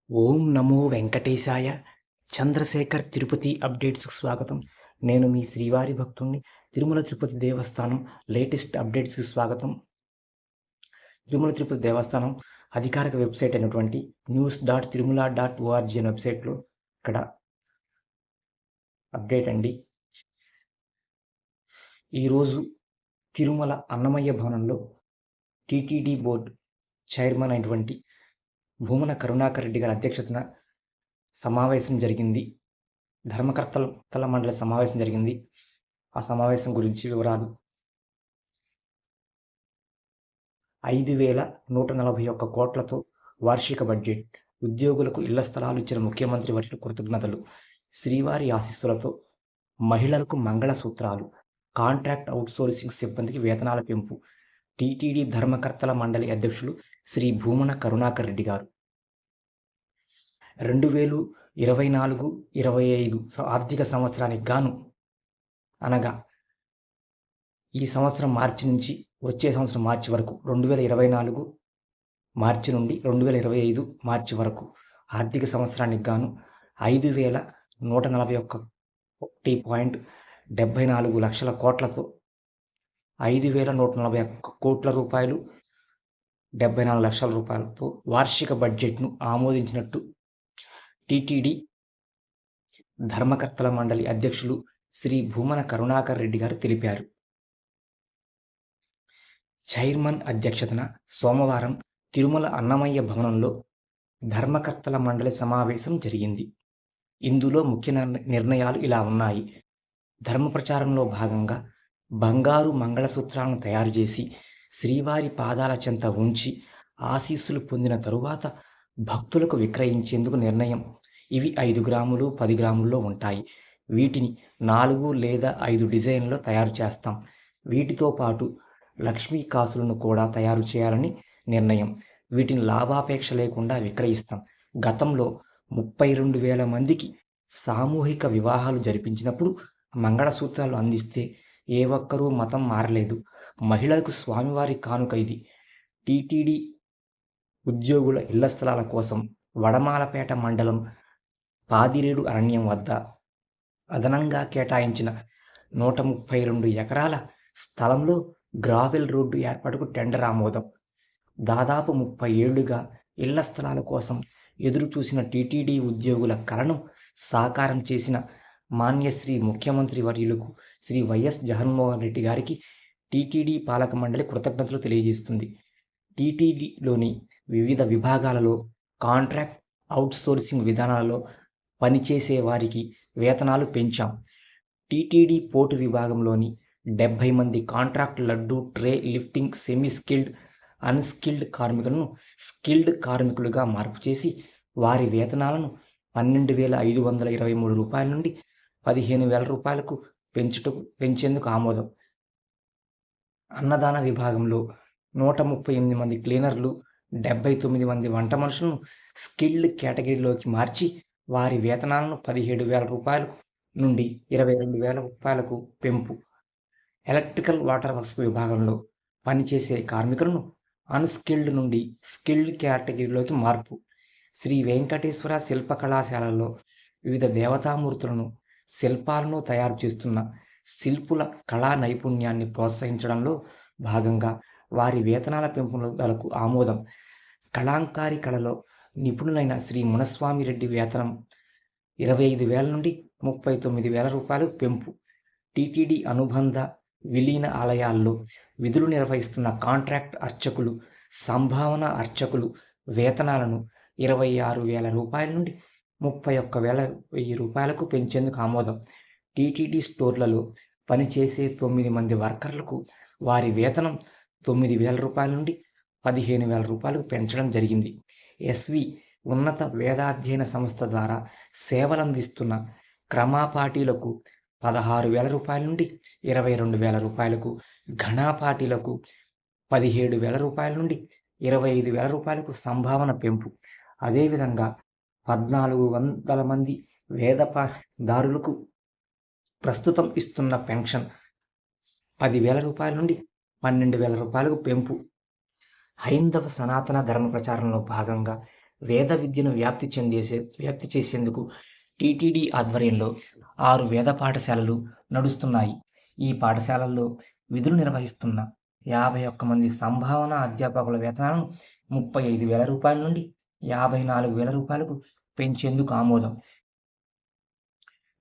ఓం నమో వెంకటేశాయ. చంద్రశేఖర్ తిరుపతి అప్డేట్స్‌కు స్వాగతం. నేను మీ శ్రీవారి భక్తుడిని. తిరుమల తిరుపతి దేవస్థానం లేటెస్ట్ అప్డేట్స్‌కి స్వాగతం. తిరుమల తిరుపతి దేవస్థానం అధికారిక వెబ్సైట్ అయినటువంటి news.tirumala.org అనే వెబ్సైట్‌లో ఇక్కడ అప్డేట్ అండి. ఈరోజు తిరుమల అన్నమయ్య భవనంలో టీటీడీ బోర్డ్ చైర్మన్ అయినటువంటి భూమన కరుణాకర్ రెడ్డి గారి అధ్యక్షతన సమావేశం జరిగింది. ధర్మకర్తల మండలి సమావేశం జరిగింది. ఆ సమావేశం గురించి వివరాలు. 5,141 కోట్లతో వార్షిక బడ్జెట్. ఉద్యోగులకు ఇళ్ల స్థలాలు ఇచ్చిన ముఖ్యమంత్రి వర్యులు కృతజ్ఞతలు. శ్రీవారి ఆశీస్సులతో మహిళలకు మంగళసూత్రాలు. కాంట్రాక్ట్ అవుట్సోర్సింగ్ సిబ్బందికి వేతనాల పెంపు. టీటీడీ ధర్మకర్తల మండలి అధ్యక్షులు శ్రీ భూమన కరుణాకర్ రెడ్డి గారు 2024-25 ఆర్థిక సంవత్సరానికి గాను అనగా ఈ సంవత్సరం మార్చి నుంచి వచ్చే సంవత్సరం మార్చి వరకు 2024 మార్చి నుండి 2025 మార్చి వరకు ఆర్థిక సంవత్సరానికి గాను 5,141.74 లక్షల కోట్లతో 5,141 కోట్ల రూపాయలు 74 లక్షల రూపాయలతో వార్షిక బడ్జెట్ను ఆమోదించినట్టు టీటీడీ ధర్మకర్తల మండలి అధ్యక్షులు శ్రీ భూమన కరుణాకర్ రెడ్డి గారు తెలిపారు. చైర్మన్ అధ్యక్షతన సోమవారం తిరుమల అన్నమయ్య భవనంలో ధర్మకర్తల మండలి సమావేశం జరిగింది. ఇందులో ముఖ్య నిర్ణయాలు ఇలా ఉన్నాయి. ధర్మ ప్రచారంలో భాగంగా బంగారు మంగళసూత్రాలను తయారు చేసి శ్రీవారి పాదాల చెంత ఉంచి ఆశీస్సులు పొందిన తరువాత భక్తులకు విక్రయించేందుకు నిర్ణయం. ఇవి 5 గ్రాములు, 10 గ్రాముల్లో ఉంటాయి. వీటిని 4 లేదా 5 డిజైన్లలో తయారు చేస్తాం. వీటితో పాటు లక్ష్మీ కాసులను కూడా తయారు చేయాలని నిర్ణయం. వీటిని లాభాపేక్ష లేకుండా విక్రయిస్తాం. గతంలో 32,000 మందికి సామూహిక వివాహాలు జరిపించినప్పుడు మంగళసూత్రాలు అందిస్తే ఏ ఒక్కరూ మతం మారలేదు. మహిళలకు స్వామివారి కానుక ఇది. టీటీడీ ఉద్యోగుల ఇళ్ల స్థలాల కోసం వడమాలపేట మండలం పాదిరేడు అరణ్యం వద్ద అదనంగా కేటాయించిన 132 ఎకరాల స్థలంలో గ్రావెల్ రోడ్డు ఏర్పాటుకు టెండర్ ఆమోదం. దాదాపు 30 ఏళ్లుగా ఇళ్ల స్థలాల కోసం ఎదురు చూసిన టీటీడీ ఉద్యోగుల కలను సాకారం చేసిన మాన్యశ్రీ ముఖ్యమంత్రి వర్యులకు శ్రీ వైఎస్ జగన్మోహన్ రెడ్డి గారికి టీటీడీ పాలక మండలి కృతజ్ఞతలు తెలియజేస్తుంది. టీటీడీలోని వివిధ విభాగాలలో కాంట్రాక్ట్ అవుట్సోర్సింగ్ విధానాలలో పనిచేసే వారికి వేతనాలు పెంచాం. టీటీడీ పోర్టు విభాగంలోని 70 మంది contract laddu, tray lifting, semi skilled, unskilled కార్మికులను స్కిల్డ్ కార్మికులుగా మార్పు చేసి వారి వేతనాలను 12,523 రూపాయల నుండి 15,000 రూపాయలకు పెంచేందుకు ఆమోదం. అన్నదాన విభాగంలో 138 మంది క్లీనర్లు, 79 మంది వంట మనుషులను స్కిల్డ్ కేటగిరీలోకి మార్చి వారి వేతనాలను 17,000 రూపాయల నుండి 22,000 రూపాయలకు పెంపు. ఎలక్ట్రికల్ వాటర్ వర్క్స్ విభాగంలో పనిచేసే కార్మికులను అన్స్కిల్డ్ నుండి స్కిల్డ్ కేటగిరీలోకి మార్పు. శ్రీ వెంకటేశ్వర శిల్ప కళాశాలలో వివిధ దేవతామూర్తులను, శిల్పాలను తయారు చేస్తున్న శిల్పుల కళా నైపుణ్యాన్ని ప్రోత్సహించడంలో భాగంగా వారి వేతనాల పెంపుదలకు ఆమోదం. కళాంకారి కళలో నిపుణులైన శ్రీ మునస్వామి రెడ్డి వేతనం 25,000 నుండి 39,000 రూపాయలు పెంపు. టీటీడీ అనుబంధ విలీన ఆలయాల్లో విధులు నిర్వహిస్తున్న కాంట్రాక్ట్ అర్చకులు, సంభావన అర్చకులు వేతనాలను 26,000 రూపాయల నుండి 31,000 రూపాయలకు పెంచేందుకు ఆమోదం. టీటీడీ స్టోర్లలో పనిచేసే 9 మంది వర్కర్లకు వారి వేతనం 9,000 రూపాయల నుండి 15,000 రూపాయలకు పెంచడం జరిగింది. ఎస్వి ఉన్నత వేదాధ్యయన సంస్థ ద్వారా సేవలందిస్తున్న క్రమాపాఠీలకు 16,000 రూపాయల నుండి 22,000 రూపాయలకు, ఘనాపాఠీలకు 17,000 రూపాయల నుండి 25,000 రూపాయలకు సంభావన పెంపు. అదేవిధంగా 1,400 మంది వేదదారులకు ప్రస్తుతం ఇస్తున్న పెన్షన్ 10,000 రూపాయల నుండి 12,000 రూపాయలకు పెంపు. హైందవ సనాతన ధర్మ ప్రచారంలో భాగంగా వేద విద్యను వ్యాప్తి చేసేందుకు టీటీడీ ఆధ్వర్యంలో 6 వేద పాఠశాలలు నడుస్తున్నాయి. ఈ పాఠశాలల్లో విధులు నిర్వహిస్తున్న 51 మంది సంభావన అధ్యాపకుల వేతనాలను రూ. 35,000 నుండి రూ. 54,000కు పెంచేందుకు ఆమోదం.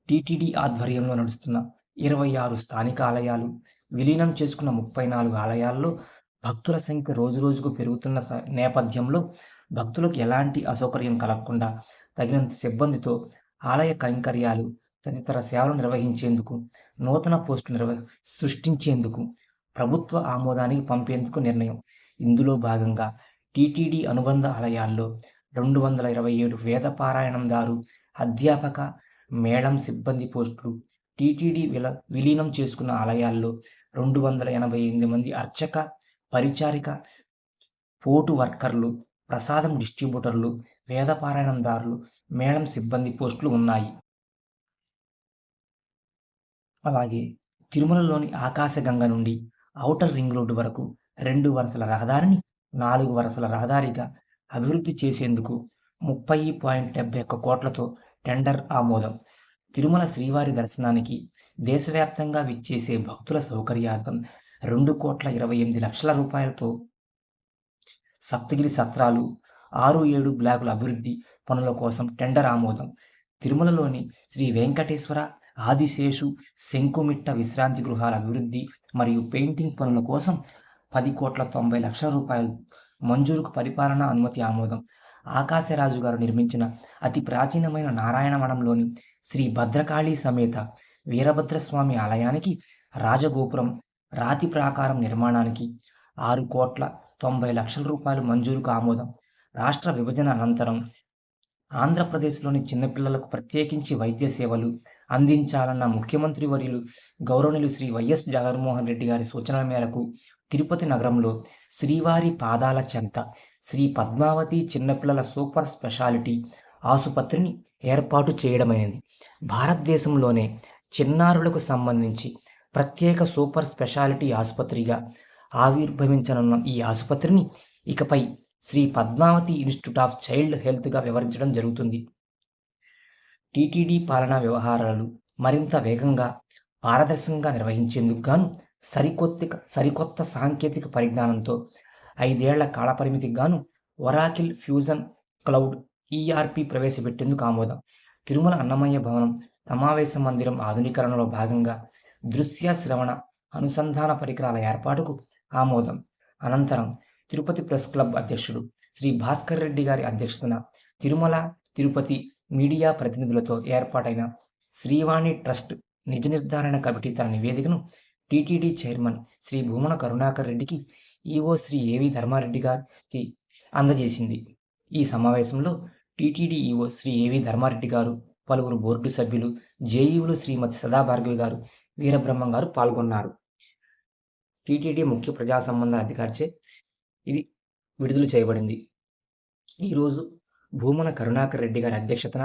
టీటీడీ ఆధ్వర్యంలో నడుస్తున్న 26 స్థానిక ఆలయాలు, విలీనం చేసుకున్న 34 ఆలయాల్లో భక్తుల సంఖ్య రోజురోజుకు పెరుగుతున్న నేపథ్యంలో భక్తులకు ఎలాంటి అసౌకర్యం కలగకుండా తగినంత సిబ్బందితో ఆలయ కైంకర్యాలు తదితర సేవలు నిర్వహించేందుకు నూతన పోస్టులు సృష్టించేందుకు ప్రభుత్వ ఆమోదానికి పంపేందుకు నిర్ణయం. ఇందులో భాగంగా టీటీడీ అనుబంధ ఆలయాల్లో 227 వేద పారాయణందారు, అధ్యాపక, మేళం సిబ్బంది పోస్టులు, టీటీడీ విలీనం చేసుకున్న ఆలయాల్లో 288 మంది అర్చక, పరిచారిక, పోటు వర్కర్లు, ప్రసాదం డిస్ట్రిబ్యూటర్లు, వేద పారాయణందారులు, మేళం సిబ్బంది పోస్టులు ఉన్నాయి. అలాగే తిరుమలలోని ఆకాశగంగ నుండి ఔటర్ రింగ్ రోడ్డు వరకు 2 వరుసల రహదారిని 4 వరుసల రహదారిగా అభివృద్ధి చేసేందుకు 30.71 కోట్లతో టెండర్ ఆమోదం. తిరుమల శ్రీవారి దర్శనానికి దేశవ్యాప్తంగా విచ్చేసే భక్తుల సౌకర్యార్థం 2,28,00,000 రూపాయలతో సప్తగిరి సత్రాలు, 6-7 బ్లాకుల అభివృద్ధి పనుల కోసం టెండర్ ఆమోదం. తిరుమలలోని శ్రీ వెంకటేశ్వర, ఆదిశేషు, శంకుమిట్ట విశ్రాంతి గృహాల అభివృద్ధి మరియు పెయింటింగ్ పనుల కోసం 10,90,00,000 రూపాయలు మంజూరుకు పరిపాలనా అనుమతి ఆమోదం. ఆకాశరాజు గారు నిర్మించిన అతి ప్రాచీనమైన నారాయణవనంలోని శ్రీ భద్రకాళీ సమేత వీరభద్రస్వామి ఆలయానికి రాజగోపురం, రాతి ప్రాకారం నిర్మాణానికి 6,90,00,000 రూపాయలు మంజూరుకు ఆమోదం. రాష్ట్ర విభజన అనంతరం ఆంధ్రప్రదేశ్లోని చిన్నపిల్లలకు ప్రత్యేకించి వైద్య సేవలు అందించాలన్న ముఖ్యమంత్రి వర్యులు గౌరవనీయులు శ్రీ వైఎస్ జగన్మోహన్ రెడ్డి గారి సూచనల మేరకు తిరుపతి నగరంలో శ్రీవారి పాదాల చెంత శ్రీ పద్మావతి చిన్నపిల్లల సూపర్ స్పెషాలిటీ ఆసుపత్రిని ఏర్పాటు చేయడమైనది. భారతదేశంలోనే చిన్నారులకు సంబంధించి ప్రత్యేక సూపర్ స్పెషాలిటీ ఆసుపత్రిగా ఆవిర్భవించనున్న ఈ ఆసుపత్రిని ఇకపై Sri Padmavathi institute of child హెల్త్గా వ్యవహరించడం జరుగుతుంది. టీటీడీ పాలనా వ్యవహారాలు మరింత వేగంగా, పారదర్శకంగా నిర్వహించేందుకు గాను సరికొత్త సాంకేతిక పరిజ్ఞానంతో 5 ఏళ్ల కాలపరిమితికి గాను ఒరాకిల్ ఫ్యూజన్ క్లౌడ్ ఈఆర్పి ప్రవేశపెట్టేందుకు ఆమోదం. తిరుమల అన్నమయ్య భవనం సమావేశ మందిరం ఆధునీకరణలో భాగంగా దృశ్య శ్రవణ అనుసంధాన పరికరాల ఏర్పాటుకు ఆమోదం. అనంతరం తిరుపతి ప్రెస్ క్లబ్ అధ్యక్షుడు శ్రీ భాస్కర్ రెడ్డి గారి అధ్యక్షతన తిరుమల, తిరుపతి మీడియా ప్రతినిధులతో ఏర్పాటైన శ్రీవాణి ట్రస్ట్ నిజ నిర్ధారణ కమిటీ తన నివేదికను టీటీడీ చైర్మన్ శ్రీ భూమన కరుణాకర్ రెడ్డికి ఈవో శ్రీ ఏవి ధర్మారెడ్డి గారికి అందజేసింది. ఈ సమావేశంలో టీటీడీ ఈవో శ్రీ ఏవి ధర్మారెడ్డి గారు, పలువురు బోర్డు సభ్యులు, జేఈఓలు శ్రీమతి సదాభార్గవి గారు, వీరబ్రహ్మం గారు పాల్గొన్నారు. టీటీడీ ముఖ్య ప్రజా సంబంధ అధికారిచే ఇది విడుదల చేయబడింది. ఈరోజు భూమన కరుణాకర్ రెడ్డి గారి అధ్యక్షతన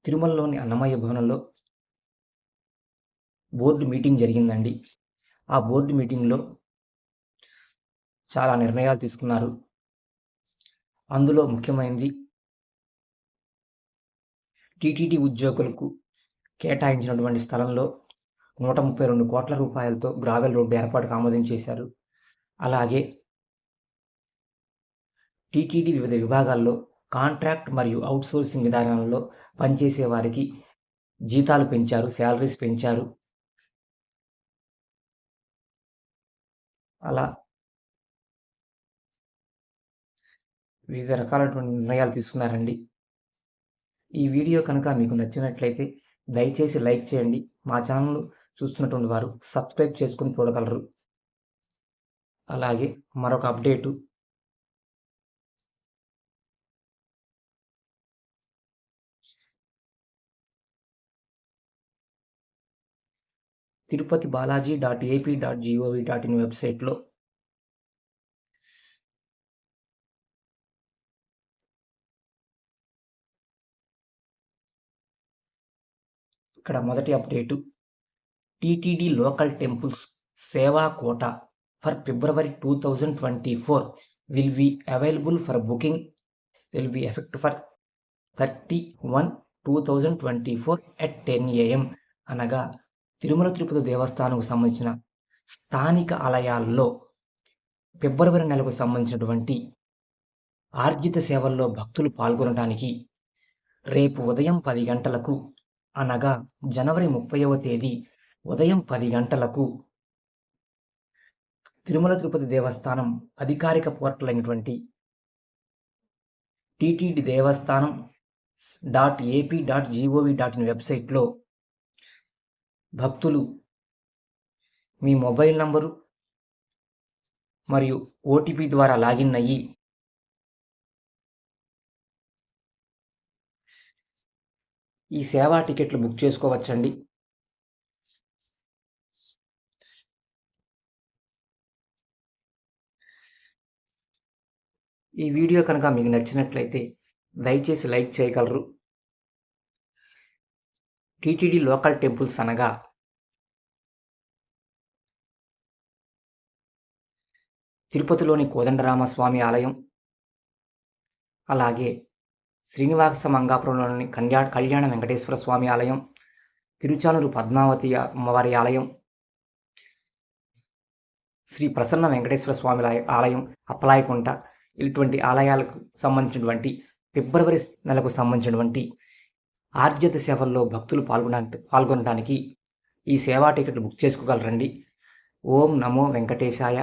తిరుమలలోని అన్నమయ్య భవనంలో బోర్డు మీటింగ్ జరిగిందండి. ఆ బోర్డు మీటింగ్లో చాలా నిర్ణయాలు తీసుకున్నారు. అందులో ముఖ్యమైనది టీటీడీ ఉద్యోగులకు కేటాయించినటువంటి స్థలంలో 132 కోట్ల రూపాయలతో గ్రావెల్ రోడ్డు ఏర్పాటుకు ఆమోదం చేశారు. అలాగే టీటీడీ వివిధ విభాగాల్లో కాంట్రాక్ట్ మరియు అవుట్సోర్సింగ్ విధానాలలో పనిచేసే వారికి జీతాలు పెంచారు, శాలరీస్ పెంచారు. అలా వివిధ రకాలైనటువంటి నిర్ణయాలు తీసుకున్నారండి. ఈ వీడియో కనుక మీకు నచ్చినట్లయితే దయచేసి లైక్ చేయండి. మా ఛానల్ చూస్తున్నటువంటి వారు సబ్స్క్రైబ్ చేసుకుని చూడగలరు. అలాగే మరొక అప్డేటు, తిరుపతి balaji.ap.gov.in వెబ్సైట్లో ఇక్కడ మొదటి అప్డేటు, టీటీడీ లోకల్ టెంపుల్స్ సేవా quota for February 2024 will be available for booking will be effect for 31/2024 at 10 AM. అనగా తిరుమల తిరుపతి దేవస్థానంకు సంబంధించిన స్థానిక ఆలయాల్లో ఫిబ్రవరి నెలకు సంబంధించినటువంటి ఆర్జిత సేవల్లో భక్తులు పాల్గొనడానికి రేపు ఉదయం 10 గంటలకు అనగా జనవరి 30వ తేదీ ఉదయం 10 గంటలకు తిరుమల తిరుపతి దేవస్థానం అధికారిక పోర్టల్ అయినటువంటి టీటీడీ దేవస్థానం .ap.gov.in వెబ్సైట్లో భక్తులు మీ మొబైల్ నంబరు మరియు ఓటీపీ ద్వారా లాగిన్ అయ్యి ఈ సేవా టికెట్లు బుక్ చేసుకోవచ్చండి. ఈ వీడియో కనుక మీకు నచ్చినట్లయితే దయచేసి లైక్ చేయగలరు. టీటీడీ లోకల్ టెంపుల్స్ అనగా తిరుపతిలోని కోదండరామస్వామి ఆలయం, అలాగే శ్రీనివాస మంగాపురంలోని కళ్యాణ వెంకటేశ్వర స్వామి ఆలయం, తిరుచానూరు పద్మావతి అమ్మవారి ఆలయం, శ్రీ ప్రసన్న వెంకటేశ్వర స్వామి ఆలయం, అప్పలాయకుంట, ఇటువంటి ఆలయాలకు సంబంధించినటువంటి ఫిబ్రవరి నెలకు సంబంధించినటువంటి ఆర్జిత సేవల్లో భక్తులు పాల్గొనడానికి ఈ సేవా టికెట్లు బుక్ చేసుకోగలరండి. ఓం నమో వెంకటేశాయ.